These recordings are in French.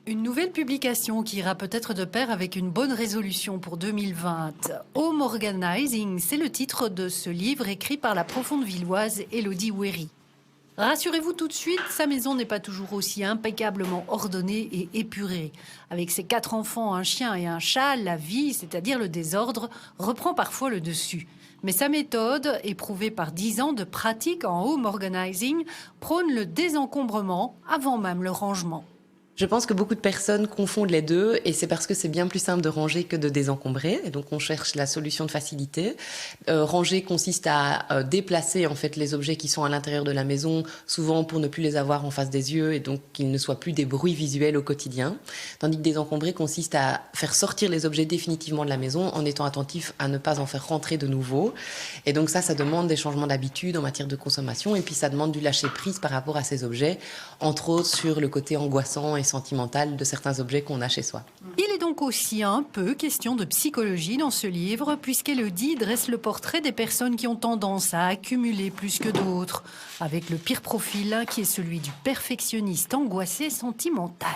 Une nouvelle publication qui ira peut-être de pair avec une bonne résolution pour 2020. Home Organizing, c'est le titre de ce livre écrit par la profonde villoise Élodie Wéry. Rassurez-vous tout de suite, sa maison n'est pas toujours aussi impeccablement ordonnée et épurée. Avec ses 4 enfants, un chien et un chat, la vie, c'est-à-dire le désordre, reprend parfois le dessus. Mais sa méthode, éprouvée par 10 ans de pratique en home organizing, prône le désencombrement avant même le rangement. Je pense que beaucoup de personnes confondent les deux et c'est parce que c'est bien plus simple de ranger que de désencombrer. Et donc on cherche la solution de facilité. Ranger consiste à déplacer en fait les objets qui sont à l'intérieur de la maison, souvent pour ne plus les avoir en face des yeux et donc qu'ils ne soient plus des bruits visuels au quotidien. Tandis que désencombrer consiste à faire sortir les objets définitivement de la maison en étant attentif à ne pas en faire rentrer de nouveau. Et donc ça demande des changements d'habitude en matière de consommation et puis ça demande du lâcher prise par rapport à ces objets, entre autres sur le côté angoissant et sentimentale de certains objets qu'on a chez soi. Il est donc aussi un peu question de psychologie dans ce livre, puisqu'Élodie dresse le portrait des personnes qui ont tendance à accumuler plus que d'autres, avec le pire profil qui est celui du perfectionniste angoissé sentimental.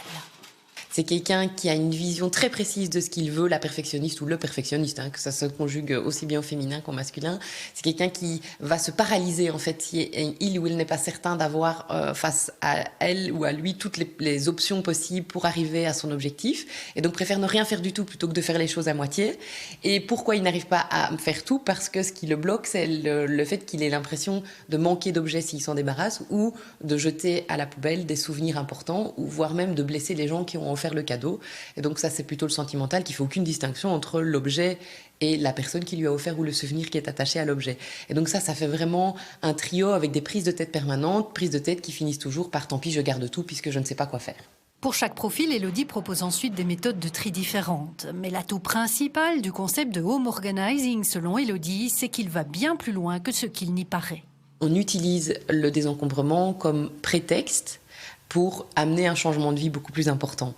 C'est quelqu'un qui a une vision très précise de ce qu'il veut, la perfectionniste ou le perfectionniste, que ça se conjugue aussi bien au féminin qu'au masculin. C'est quelqu'un qui va se paralyser en fait si il ou elle n'est pas certain d'avoir face à elle ou à lui toutes les options possibles pour arriver à son objectif et donc préfère ne rien faire du tout plutôt que de faire les choses à moitié. Et pourquoi il n'arrive pas à faire tout? Parce que ce qui le bloque, c'est le fait qu'il ait l'impression de manquer d'objets s'il s'en débarrasse ou de jeter à la poubelle des souvenirs importants ou voire même de blesser les gens qui ont offert le cadeau. Et donc ça, c'est plutôt le sentimental qui fait aucune distinction entre l'objet et la personne qui lui a offert ou le souvenir qui est attaché à l'objet. Et donc ça fait vraiment un trio avec des prises de tête permanentes, prises de tête qui finissent toujours par tant pis, je garde tout puisque je ne sais pas quoi faire. Pour chaque profil, Élodie propose ensuite des méthodes de tri différentes. Mais l'atout principal du concept de home organizing, selon Élodie, c'est qu'il va bien plus loin que ce qu'il n'y paraît. On utilise le désencombrement comme prétexte pour amener un changement de vie beaucoup plus important.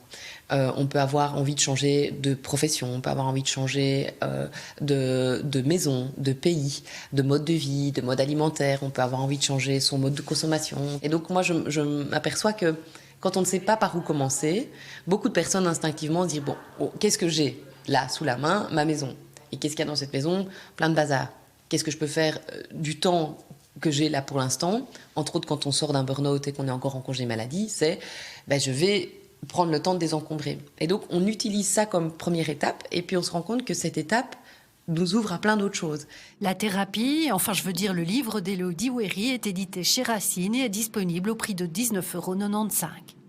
On peut avoir envie de changer de profession, on peut avoir envie de changer de maison, de pays, de mode de vie, de mode alimentaire, on peut avoir envie de changer son mode de consommation. Et donc moi, je m'aperçois que quand on ne sait pas par où commencer, beaucoup de personnes instinctivement se disent « Bon, qu'est-ce que j'ai là, sous la main? Ma maison. Et qu'est-ce qu'il y a dans cette maison? Plein de bazar. Qu'est-ce que je peux faire du temps que j'ai là pour l'instant, entre autres quand on sort d'un burn-out et qu'on est encore en congé maladie, c'est je vais prendre le temps de désencombrer. Et donc on utilise ça comme première étape et puis on se rend compte que cette étape nous ouvre à plein d'autres choses. La thérapie, enfin je veux dire le livre d'Élodie Wéry est édité chez Racine et est disponible au prix de 19,95 €.